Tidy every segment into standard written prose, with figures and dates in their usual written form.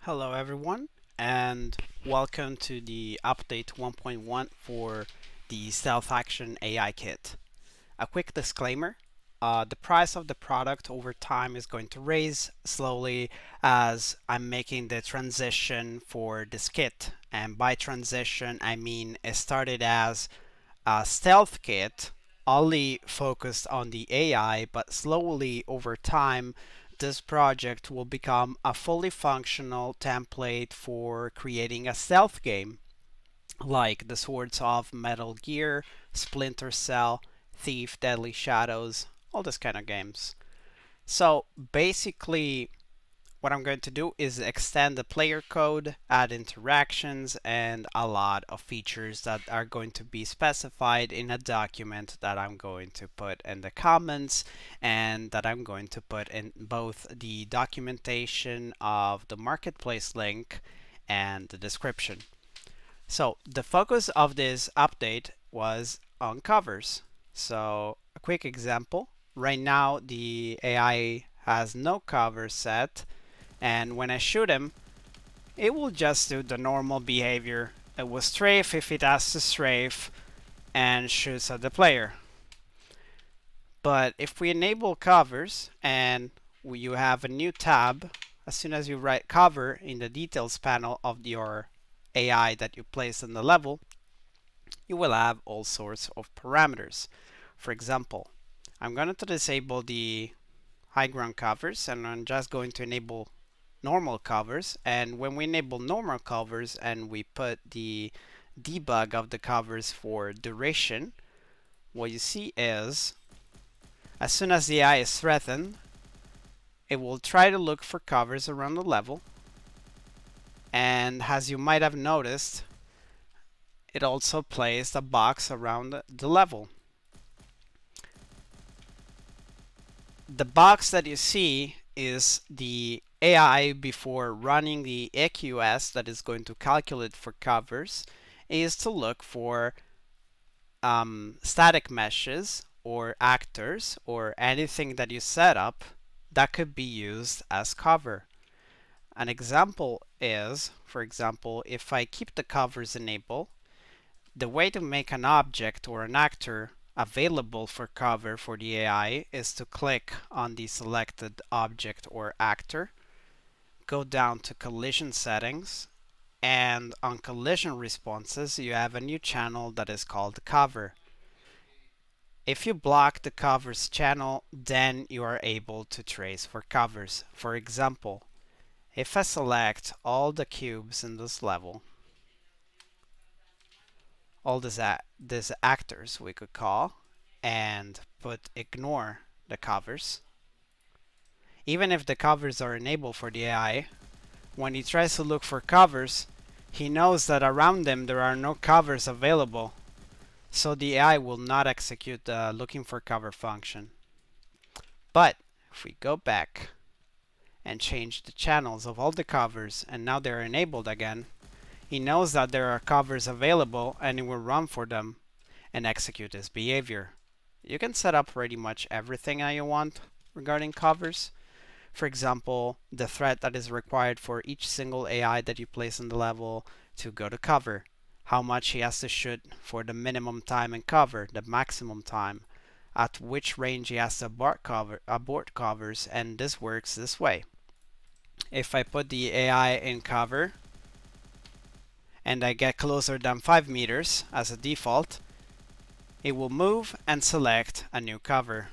Hello everyone, and welcome to the update 1.1 for the Stealth Action AI Kit. A quick disclaimer, the price of the product over time is going to raise slowly as I'm making the transition for this kit. And by transition, I mean it started as a stealth kit only focused on the AI, but slowly over time, this project will become a fully functional template for creating a stealth game, like the Swords of Metal Gear, Splinter Cell, Thief, Deadly Shadows, all this kind of games. So basically, what I'm going to do is extend the player code, add interactions, and a lot of features that are going to be specified in a document that I'm going to put in the comments and that I'm going to put in both the documentation of the marketplace link and the description. So the focus of this update was on covers. So a quick example, right now the AI has no cover set, and when I shoot him, it will just do the normal behavior. It will strafe if it has to strafe and shoots at the player. But if we enable covers and you have a new tab, as soon as you write cover in the details panel of your AI that you place in the level, you will have all sorts of parameters. For example, I'm going to disable the high ground covers and I'm just going to enable normal covers. And when we enable normal covers and we put the debug of the covers for duration, what you see is as soon as the eye is threatened, it will try to look for covers around the level. And as you might have noticed, it also placed a box around the level. The box that you see is the AI before running the EQS that is going to calculate for covers is to look for static meshes or actors or anything that you set up that could be used as cover. An example is, for example, if I keep the covers enabled, the way to make an object or an actor available for cover for the AI is to click on the selected object or actor, go down to collision settings, and on collision responses you have a new channel that is called cover. If you block the covers channel, then you are able to trace for covers. For example, if I select all the cubes in this level, all these actors we could call, and put ignore the covers. Even if the covers are enabled for the AI, when he tries to look for covers, he knows that around them there are no covers available, so the AI will not execute the looking for cover function. But if we go back and change the channels of all the covers and now they're enabled again, he knows that there are covers available and he will run for them and execute his behavior. You can set up pretty much everything that you want regarding covers. For example, the threat that is required for each single AI that you place in the level to go to cover, how much he has to shoot for the minimum time in cover, the maximum time, at which range he has to abort covers, and this works this way. If I put the AI in cover and I get closer than 5 meters as a default, it will move and select a new cover.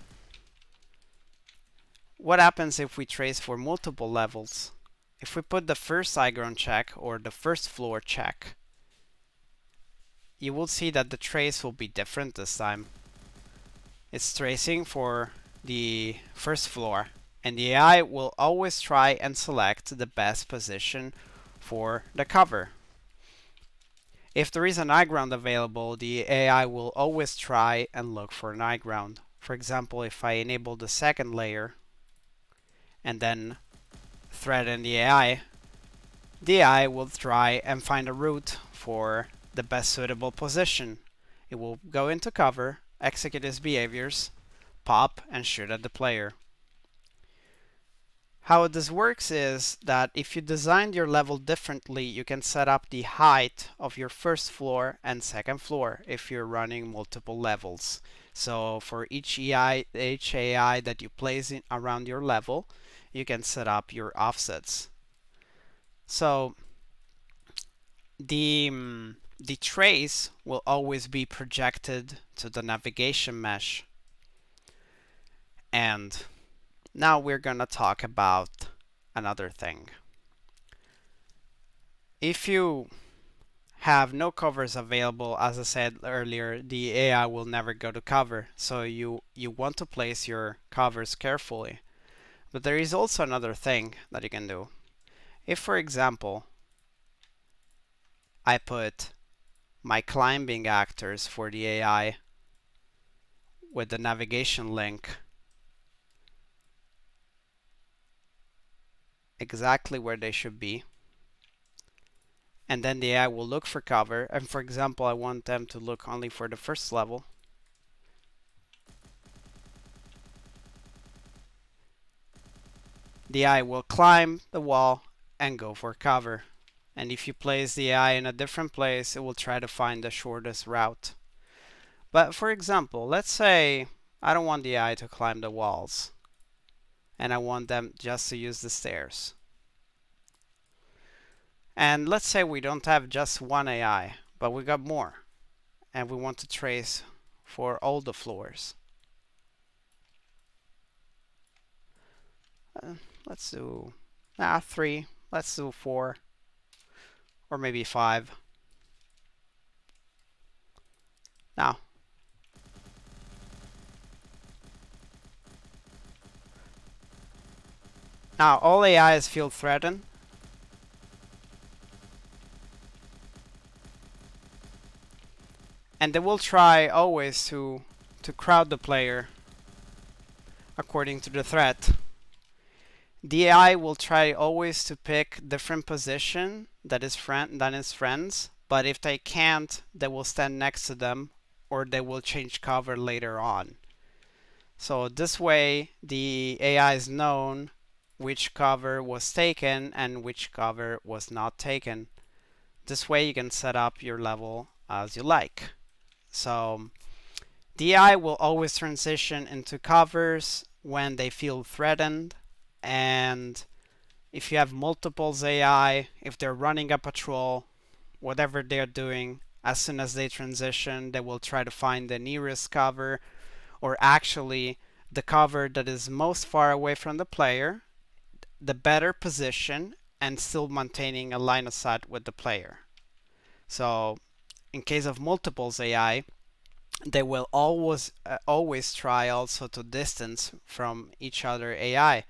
What happens if we trace for multiple levels? If we put the first high ground check or the first floor check, you will see that the trace will be different this time. It's tracing for the first floor, and the AI will always try and select the best position for the cover. If there is an high ground available, the AI will always try and look for an high ground. For example, if I enable the second layer and then threaten the AI will try and find a route for the best suitable position. It will go into cover, execute its behaviors, pop, and shoot at the player. How this works is that if you designed your level differently, you can set up the height of your first floor and second floor if you're running multiple levels. So for each AI that you place in around your level, you can set up your offsets. So the trace will always be projected to the navigation mesh. And now we're gonna talk about another thing. If you have no covers available, as I said earlier, the AI will never go to cover. So you want to place your covers carefully. But there is also another thing that you can do. If, for example, I put my climbing actors for the AI with the navigation link exactly where they should be, and then the AI will look for cover, and for example, I want them to look only for the first level, the AI will climb the wall and go for cover. And if you place the AI in a different place, it will try to find the shortest route. But for example, let's say I don't want the AI to climb the walls, and I want them just to use the stairs. And let's say we don't have just one AI, but we got more, and we want to trace for all the floors. Let's do 3, let's do 4, or maybe 5. Now all AIs feel threatened, and they will try always to crowd the player according to the threat. The AI will try always to pick different position than its friends, but if they can't, they will stand next to them, or they will change cover later on. So this way, the AI is known which cover was taken and which cover was not taken. This way you can set up your level as you like. So the AI will always transition into covers when they feel threatened, and if you have multiples AI, if they're running a patrol, whatever they're doing, as soon as they transition, they will try to find the nearest cover, or actually the cover that is most far away from the player, the better position, and still maintaining a line of sight with the player. So in case of multiples AI, they will always try also to distance from each other AI.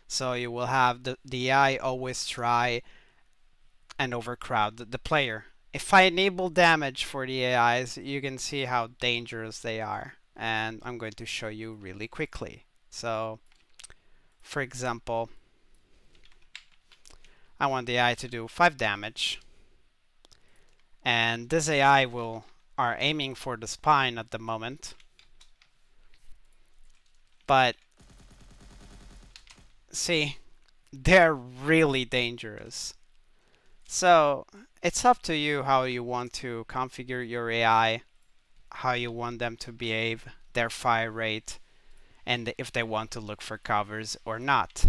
So you will have the AI always try and overcrowd the player. If I enable damage for the AIs, you can see how dangerous they are. And I'm going to show you really quickly. So, for example, I want the AI to do 5 damage. And this AI are aiming for the spine at the moment. But see, they're really dangerous. So it's up to you how you want to configure your AI, how you want them to behave, their fire rate, and if they want to look for covers or not.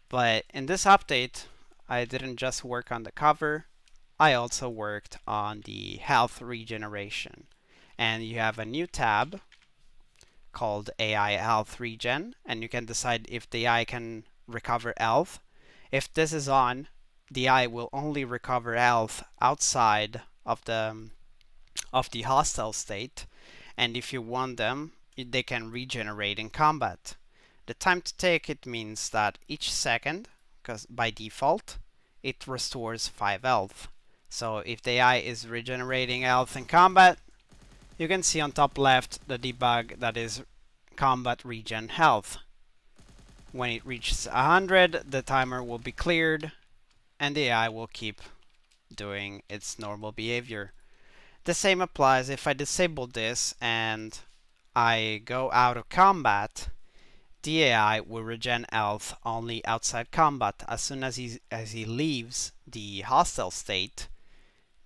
But in this update, I didn't just work on the cover, I also worked on the health regeneration. And you have a new tab called AI Health Regen, and you can decide if the AI can recover health. If this is on, the AI will only recover health outside of the hostile state, and if you want them, they can regenerate in combat. The time to take it means that each second, because by default, it restores 5 health. So if the AI is regenerating health in combat, you can see on top left the debug that is combat regen health. When it reaches 100, the timer will be cleared, and the AI will keep doing its normal behavior. The same applies if I disable this and I go out of combat. the AI will regen health only outside combat. As soon as he leaves the hostile state,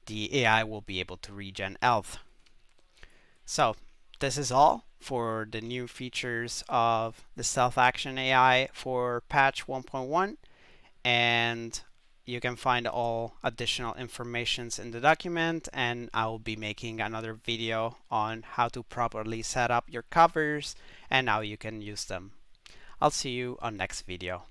the AI will be able to regen health. So this is all for the new features of the Stealth Action AI for patch 1.1, and you can find all additional informations in the document, and I will be making another video on how to properly set up your covers and how you can use them. I'll see you on next video.